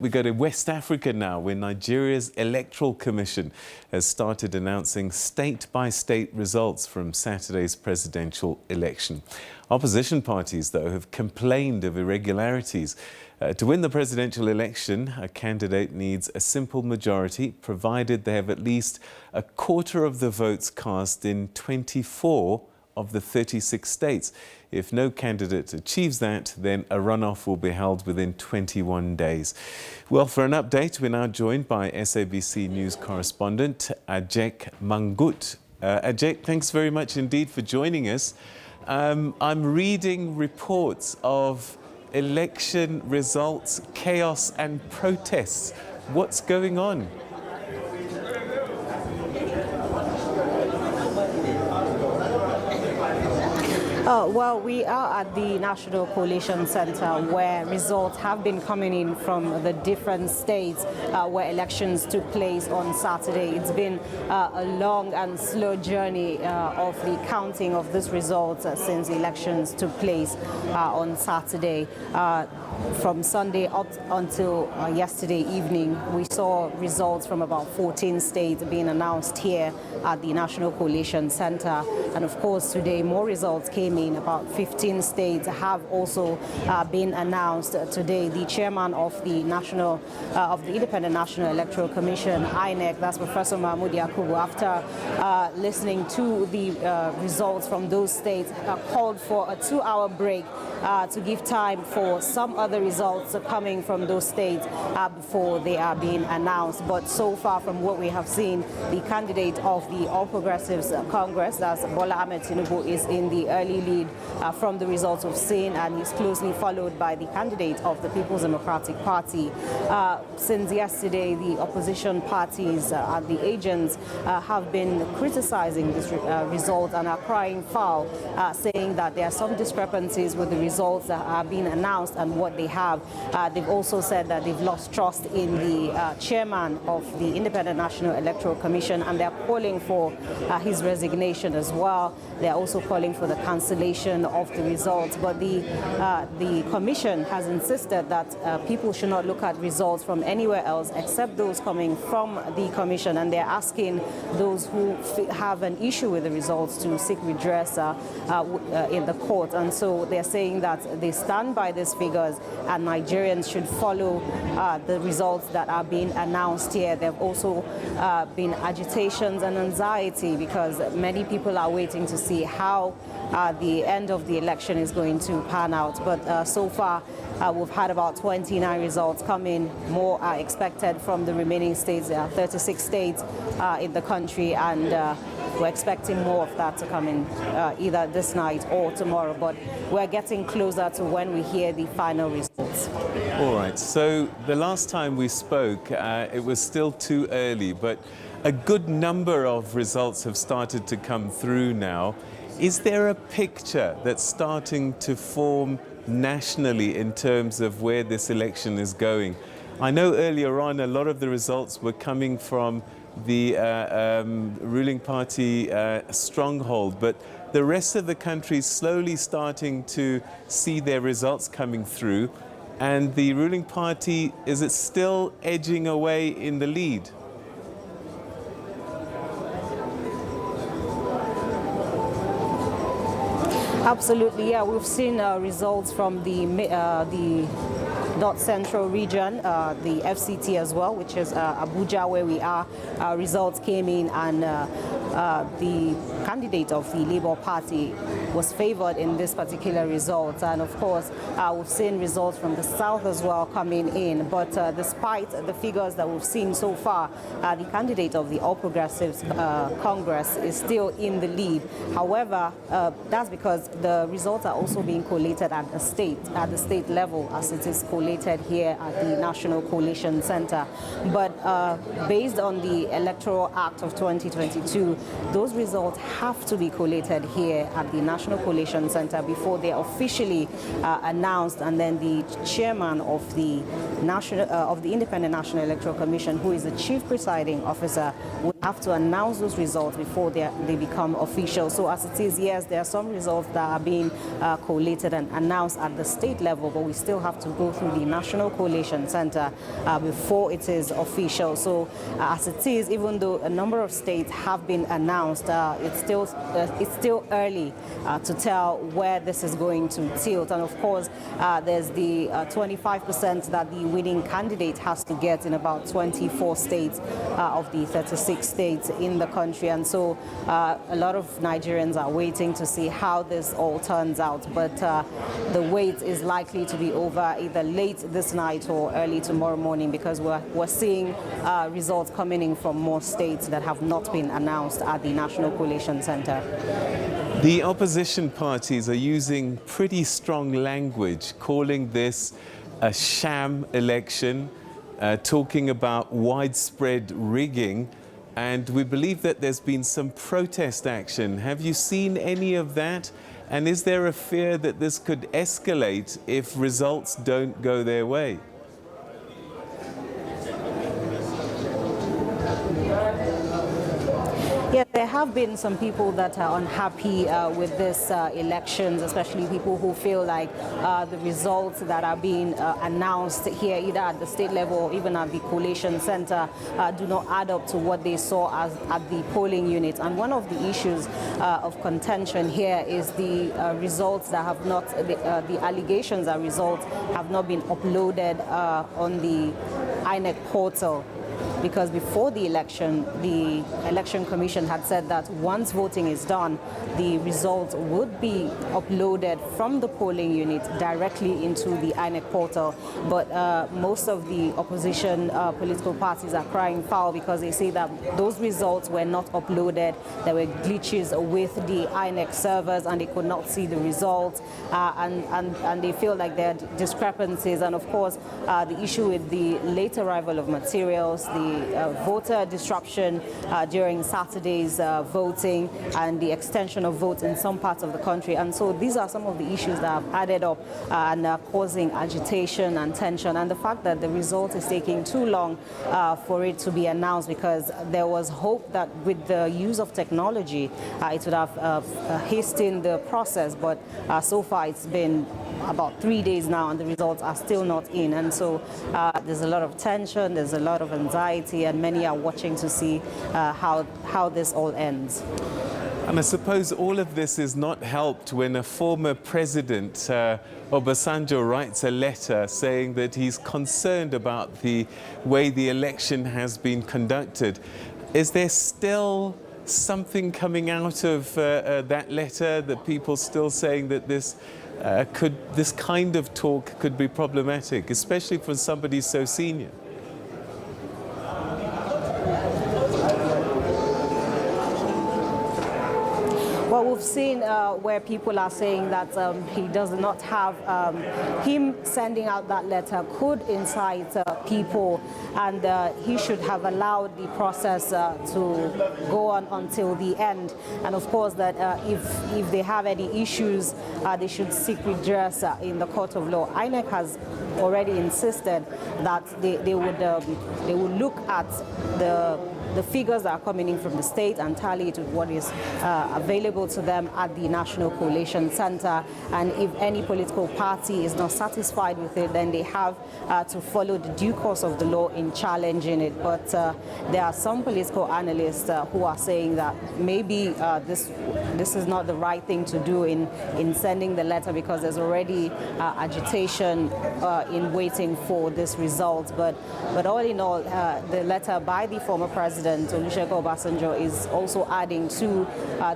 We go to West Africa now, where Nigeria's Electoral Commission has started announcing state-by-state results from Saturday's presidential election. Opposition parties, though, have complained of irregularities. To win the presidential election, a candidate needs a simple majority, provided they have at least a quarter of the votes cast in 24 of the 36 states. If no candidate achieves that, then a runoff will be held within 21 days. Well, for an update, we're now joined by SABC News correspondent Ajeck Mangut. Ajeck, thanks very much indeed for joining us. I'm reading reports of election results, chaos and protests. What's going on? Well, we are at the National Coalition Center, where results have been coming in from the different states where elections took place on Saturday. It's been a long and slow journey of the counting of these results since the elections took place on Saturday. From Sunday up until yesterday evening, we saw results from about 14 states being announced here at the National Coalition Center. And of course, today more results came in. About 15 states have also been announced today. The chairman of the Independent National Electoral Commission, INEC, that's Professor Mahmoud Yakubu, after listening to the results from those states, called for a 2-hour break to give time for some other results coming from those states before they are being announced. But so far, from what we have seen, the candidate of the All Progressives Congress, that's Bola Ahmed Tinubu, is in the early lead from the results we've seen, and he's closely followed by the candidate of the People's Democratic Party. Since yesterday, the opposition parties and the agents have been criticizing this result and are crying foul, saying that there are some discrepancies with the results that are being announced and what they have. They've also said that they've lost trust in the chairman of the Independent National Electoral Commission, and they're calling for his resignation as well. They're also calling for the cancellation of the results. But the commission has insisted that people should not look at results from anywhere else except those coming from the commission, and they're asking those who have an issue with the results to seek redress in the court. And so they're saying that they stand by these figures and Nigerians should follow the results that are being announced here. There have also been agitations and anxiety because many people are waiting to see how the end of the election is going to pan out. But so far, we've had about 29 results come in. More are expected from the remaining states. There are 36 states in the country, and we're expecting more of that to come in either this night or tomorrow. But we're getting closer to when we hear the final results. All right, so the last time we spoke, it was still too early, but a good number of results have started to come through now. Is there a picture that's starting to form nationally in terms of where this election is going? I know earlier on a lot of the results were coming from the ruling party stronghold, but the rest of the country is slowly starting to see their results coming through. And the ruling party, is it still edging away in the lead? Absolutely, yeah. We've seen results from the North Central region, the FCT as well, which is Abuja, where we are. Results came in, and the candidate of the Labour Party was favored in this particular result. And of course, we've seen results from the South as well coming in. But despite the figures that we've seen so far, the candidate of the All Progressives Congress is still in the lead. However, that's because the results are also being collated at the state level, as it is collated here at the National Coalition Center. But based on the Electoral Act of 2022, those results have to be collated here at the National Coalition Center before they are officially announced, and then the chairman of the Independent National Electoral Commission, who is the chief presiding officer, will have to announce those results before they become official. So as it is, yes, there are some results that are being collated and announced at the state level, but we still have to go through the National Collation Center before it is official. So as it is, even though a number of states have been announced, it's still early to tell where this is going to tilt. And of course, there's the 25% that the winning candidate has to get in about 24 states of the 36 states in the country. And so a lot of Nigerians are waiting to see how this all turns out. But the wait is likely to be over either late this night or early tomorrow morning, because we're seeing results coming in from more states that have not been announced at the National Collation Center. The opposition parties are using pretty strong language, calling this a sham election, talking about widespread rigging, and we believe that there's been some protest action. Have you seen any of that? And is there a fear that this could escalate if results don't go their way? Yeah, there have been some people that are unhappy with this elections, especially people who feel like the results that are being announced here, either at the state level or even at the collation center, do not add up to what they saw at the polling unit. And one of the issues of contention here is the results that have not, the allegations that results have not been uploaded on the INEC portal. Because before the Election Commission had said that once voting is done, the results would be uploaded from the polling unit directly into the INEC portal. But most of the opposition political parties are crying foul because they say that those results were not uploaded. There were glitches with the INEC servers and they could not see the results. And they feel like there are discrepancies. And of course, the issue with the late arrival of materials, the voter disruption during Saturday's voting, and the extension of votes in some parts of the country. And so these are some of the issues that have added up and are causing agitation and tension. And the fact that the result is taking too long for it to be announced, because there was hope that with the use of technology, it would have hastened the process. But so far it's been about 3 days now and the results are still not in. And so there's a lot of tension, there's a lot of anxiety, and many are watching to see how this all ends. And I suppose all of this is not helped when a former president, Obasanjo, writes a letter saying that he's concerned about the way the election has been conducted. Is there still something coming out of that letter, that people still saying that this kind of talk could be problematic, especially for somebody so senior? Well, we've seen where people are saying that he does not have, him sending out that letter could incite people, and he should have allowed the process to go on until the end. And of course that if they have any issues, they should seek redress in the court of law. INEC has already insisted that they would look at the figures that are coming in from the state and tally it with what is available to them at the National Collation Center. And if any political party is not satisfied with it, then they have to follow the due course of the law in challenging it. But there are some political analysts who are saying that maybe this is not the right thing to do in sending the letter, because there's already agitation in waiting for this result. But all in all, the letter by the former president Olusegun Obasanjo is also adding to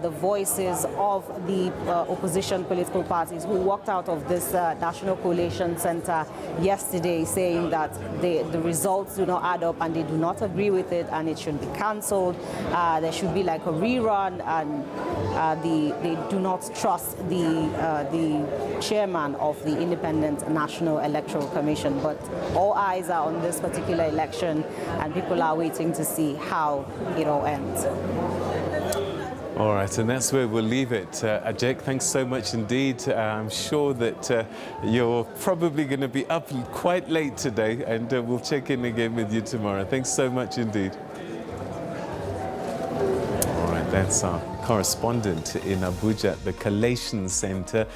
the voices of the opposition political parties who walked out of this National Collation Center yesterday, saying that the results do not add up and they do not agree with it and it should be cancelled. There should be like a rerun, and they do not trust the chairman of the Independent National Electoral Commission. But all eyes are on this particular election, and people are waiting to see how it all ends. All right, and that's where we'll leave it. Ajeck, thanks so much indeed. I'm sure that you're probably going to be up quite late today, and we'll check in again with you tomorrow. Thanks so much indeed. That's our correspondent in Abuja at the Collation Center.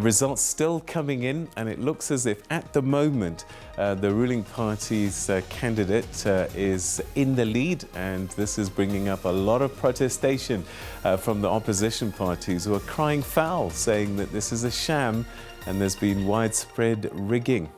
Results still coming in, and it looks as if at the moment the ruling party's candidate is in the lead, and this is bringing up a lot of protestation from the opposition parties who are crying foul, saying that this is a sham and there's been widespread rigging.